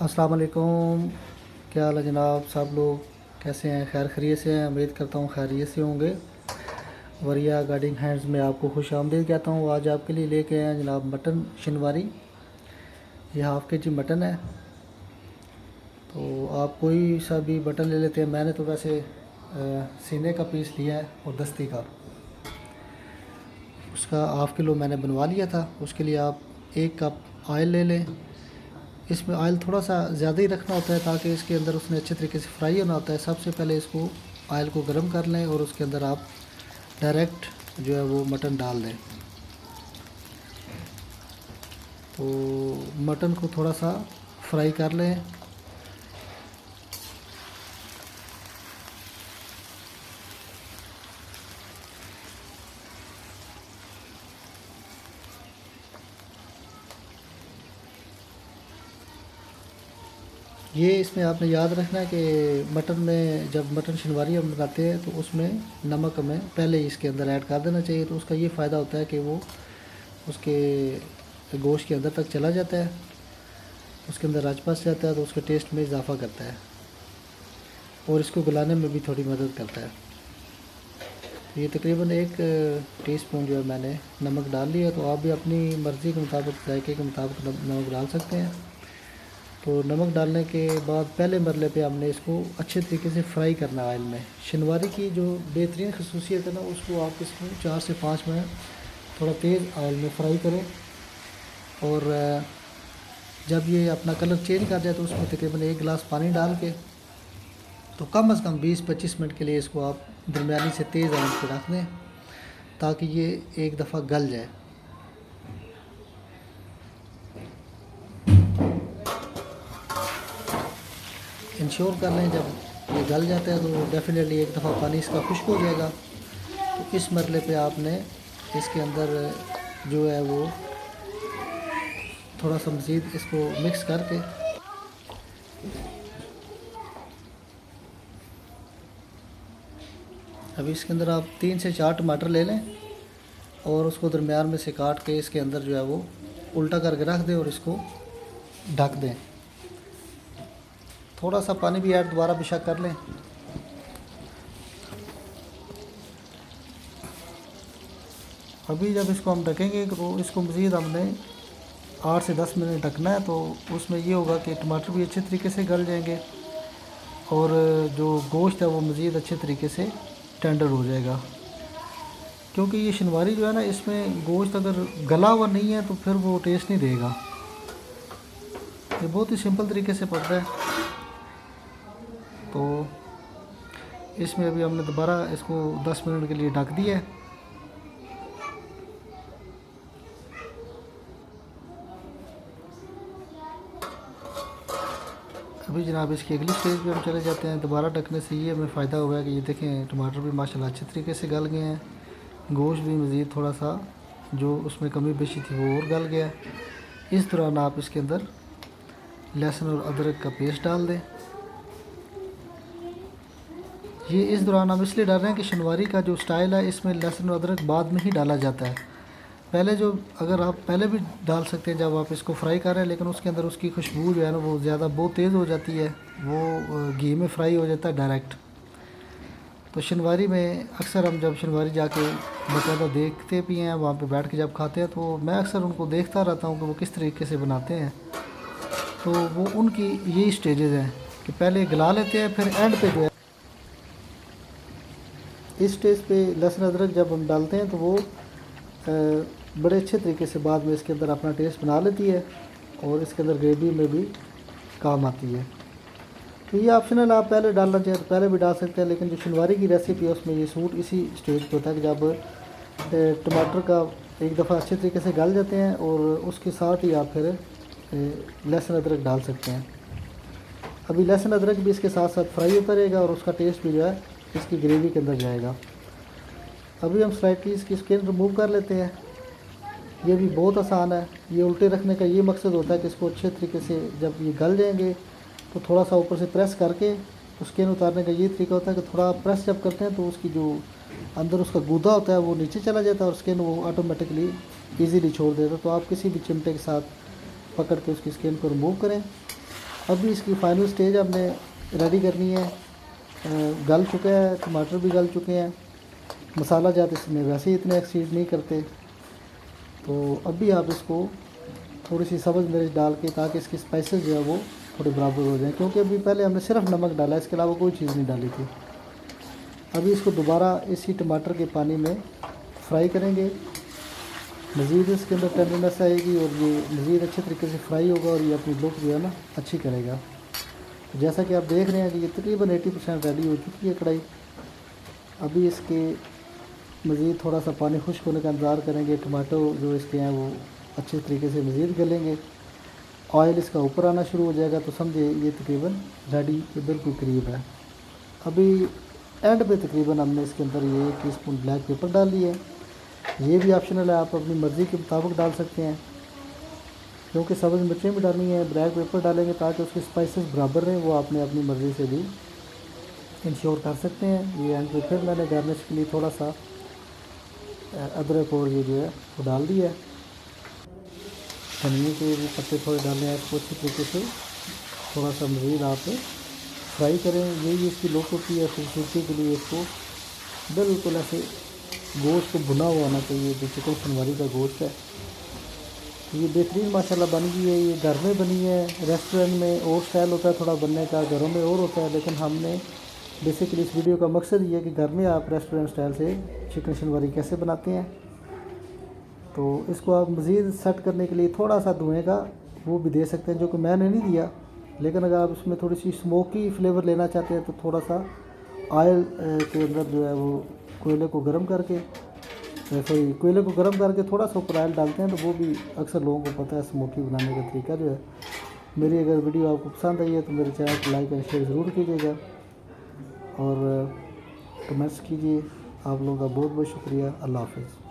अस्सलाम वालेकुम। क्या हाल है जनाब? सब लोग कैसे हैं? खैर खैरियत से हैं? उम्मीद करता हूँ खैरियत से होंगे। वरिया गार्डिंग हैंड्स में आपको खुश आमदीद कहता हूँ। आज आपके लिए लेके आए हैं जनाब मटन शनवारी। ये हाफ़ के जी मटन है। तो आप कोई सा भी मटन ले लेते हैं। मैंने तो वैसे सीने का पीस लिया है और दस्ती का। उसका हाफ़ किलो मैंने बनवा लिया था। उसके लिए आप 1 कप ऑयल ले लें। इसमें ऑयल थोड़ा सा ज़्यादा ही रखना होता है ताकि इसके अंदर उसने अच्छे तरीके से फ्राई होना होता है। सबसे पहले इसको ऑयल को गर्म कर लें और उसके अंदर आप डायरेक्ट जो है वो मटन डाल दें। तो मटन को थोड़ा सा फ्राई कर लें। ये इसमें आपने याद रखना है कि मटन में जब मटन शनवारी हम बनाते हैं तो उसमें नमक हमें पहले ही इसके अंदर ऐड कर देना चाहिए। तो उसका ये फ़ायदा होता है कि वो उसके गोश्त के अंदर तक चला जाता है, उसके अंदर रच बस जाता है, तो उसके टेस्ट में इजाफ़ा करता है और इसको गलाने में भी थोड़ी मदद करता है। तो ये तकरीबन 1 टीस्पून जो है मैंने नमक डाल लिया। तो आप भी अपनी मर्ज़ी के मुताबिक, जायके के मुताबिक नमक डाल सकते हैं। तो नमक डालने के बाद पहले मरले पे हमने इसको अच्छे तरीके से फ्राई करना है ऑयल में। शनवारी की जो बेहतरीन खसूसियत है ना, उसको आप इसको 4 से 5 मिनट थोड़ा तेज़ ऑयल में फ्राई करें। और जब ये अपना कलर चेंज कर जाए तो उसमें तकरीबन 1 गिलास पानी डाल के तो कम से कम 20-25 मिनट के लिए इसको आप दरमियानी से तेज़ आंच पे रख दें ताकि ये एक दफ़ा गल जाए। इंश्योर कर लें जब ये गल जाता है तो डेफ़िनेटली एक दफ़ा पानी इसका खुश्क हो जाएगा। तो इस मरले पे आपने इसके अंदर जो है वो थोड़ा सा मज़ीद इसको मिक्स करके अभी इसके अंदर आप 3 से 4 टमाटर ले लें और उसको दरमियान में से काट के इसके अंदर जो है वो उल्टा करके रख दें और इसको ढक दें। थोड़ा सा पानी भी ऐड दोबारा बेशक कर लें। अभी जब इसको हम ढकेंगे तो इसको मज़ीद हमने 8 से 10 मिनट ढकना है। तो उसमें ये होगा कि टमाटर भी अच्छे तरीके से गल जाएंगे और जो गोश्त है वो मज़ीद अच्छे तरीके से टेंडर हो जाएगा। क्योंकि ये शनवारी जो है ना, इसमें गोश्त अगर गला हुआ नहीं है तो फिर वो टेस्ट नहीं देगा। ये बहुत ही सिंपल तरीके से पड़ता है। तो इसमें अभी हमने दोबारा इसको 10 मिनट के लिए ढक दिया है। अभी जनाब इसकी अगली स्टेज पे हम चले जाते हैं। दोबारा ढकने से ये हमें फ़ायदा हुआ है कि ये देखें टमाटर भी माशाल्लाह अच्छे तरीके से गल गए हैं। गोश्त भी मज़ीद थोड़ा सा जो उसमें कमी बेशी थी वो और गल गया है। इस दौरान आप इसके अंदर लहसुन और अदरक का पेस्ट डाल दें। ये इस दौरान हम इसलिए डाल रहे हैं कि शनवारी का जो स्टाइल है इसमें लहसुन और अदरक बाद में ही डाला जाता है। पहले जो अगर आप पहले भी डाल सकते हैं जब आप इसको फ्राई कर रहे हैं, लेकिन उसके अंदर उसकी खुशबू जो है ना वो ज़्यादा बहुत तेज़ हो जाती है, वो घी में फ्राई हो जाता है डायरेक्ट। तो शनवारी में अक्सर हम जब शनवारी जाके बाकायदा देखते भी हैं, वहाँ पे बैठ के जब खाते हैं तो मैं अक्सर उनको देखता रहता हूँ कि वो किस तरीके से बनाते हैं। तो वो उनकी यही स्टेजेस हैं कि पहले गला लेते हैं, फिर एंड पे जो है इस स्टेज पे लहसुन अदरक जब हम डालते हैं तो वो बड़े अच्छे तरीके से बाद में इसके अंदर अपना टेस्ट बना लेती है और इसके अंदर ग्रेवी में भी काम आती है। तो ये ऑप्शनल, आप पहले डालना चाहें तो पहले भी डाल सकते हैं, लेकिन जो शनवारी की रेसिपी है उसमें ये सूट इसी स्टेज पे होता है कि जब टमाटर का एक दफ़ा अच्छे तरीके से गल जाते हैं और उसके साथ ही आप फिर लहसुन अदरक डाल सकते हैं। अभी लहसुन अदरक भी इसके साथ साथ फ्राई होता रहेगा और उसका टेस्ट भी जो है इसकी ग्रेवी के अंदर जाएगा। अभी हम स्लाइटली इसकी स्किन रिमूव कर लेते हैं। ये भी बहुत आसान है। ये उल्टे रखने का ये मकसद होता है कि इसको अच्छे तरीके से जब ये गल जाएंगे तो थोड़ा सा ऊपर से प्रेस करके तो स्किन उतारने का ये तरीका होता है कि थोड़ा प्रेस जब करते हैं तो उसकी जो अंदर उसका गूदा होता है वो नीचे चला जाता है और स्किन वो ऑटोमेटिकली ईज़िली छोड़ देता है। तो आप किसी भी चिमटे के साथ पकड़ के उसकी स्किन को रिमूव करें। अभी इसकी फ़ाइनल स्टेज हमने रेडी करनी है। गल चुका है, टमाटर भी गल चुके हैं, मसाला जात इसमें वैसे ही इतने एक्सीड नहीं करते। तो अभी आप इसको थोड़ी सी सब्ज़ मिर्च डाल के, ताकि इसकी स्पाइसेस जो है वो थोड़े बराबर हो जाएं, क्योंकि अभी पहले हमने सिर्फ नमक डाला है, इसके अलावा कोई चीज़ नहीं डाली थी। अभी इसको दोबारा इसी टमाटर के पानी में फ्राई करेंगे। मज़ीद इसके अंदर टेंडरनेस आएगी और ये मज़ीद अच्छे तरीके से फ्राई होगा और ये अपनी लुक जो है ना अच्छी करेगा। तो जैसा कि आप देख रहे हैं कि ये तकरीबन 80% रेडी हो चुकी है कढ़ाई। अभी इसके मज़ीद थोड़ा सा पानी खुश्क होने का इंतज़ार करेंगे। टमाटो जो इसके हैं वो अच्छे तरीके से मज़ीद गलेंगे, ऑयल इसका ऊपर आना शुरू हो जाएगा, तो समझे ये तकरीबन रेडी के बिल्कुल करीब है। अभी एंड पे तकरीबन हमने इसके अंदर ये 1 टीस्पून ब्लैक पेपर डाल लिया है। ये भी ऑप्शनल है, आप अपनी मर्ज़ी के मुताबिक डाल सकते हैं, क्योंकि सब्ज़ मिर्चें भी डालनी है। ब्लैक पेपर डालेंगे ताकि उसके स्पाइसेस बराबर रहें, वो आपने अपनी मर्ज़ी से भी इंश्योर कर सकते हैं। ये एंड पे फिर मैंने गार्निश के लिए थोड़ा सा अदरक और ये जो है वो डाल दिया है। धनिए के भी पत्ते थोड़े डालने हैं। इसको अच्छी तरीके से थोड़ा सा मज़ीद आप फ्राई करें। यही इसकी लुक होती है खूबसूरती के लिए। इसको बिल्कुल ऐसे गोश्त को भुना हुआ होना चाहिए, जो चिकन शनवारी का गोश्त है। ये बेहतरीन माशाल्लाह बन गई है। ये घर में बनी है, रेस्टोरेंट में और स्टाइल होता है थोड़ा बनने का, घरों में और होता है, लेकिन हमने बेसिकली इस वीडियो का मकसद ये है कि घर में आप रेस्टोरेंट स्टाइल से चिकन शनवारी कैसे बनाते हैं। तो इसको आप मज़ीद सेट करने के लिए थोड़ा सा धुएँ का वो भी दे सकते हैं, जो कि मैंने नहीं दिया, लेकिन अगर आप इसमें थोड़ी सी स्मोकी फ्लेवर लेना चाहते हैं तो थोड़ा सा ऑयल के अंदर जो है वो कोयले को गर्म करके थोड़ा सा ऊपर ऑयल डालते हैं, तो वो भी अक्सर लोगों को पता है स्मोकी बनाने का तरीका जो है। मेरी अगर वीडियो आपको पसंद आई है तो मेरे चैनल को लाइक एंड शेयर ज़रूर कीजिएगा और कमेंट्स कीजिए। आप लोगों का बहुत बहुत शुक्रिया। अल्लाह हाफ़िज़।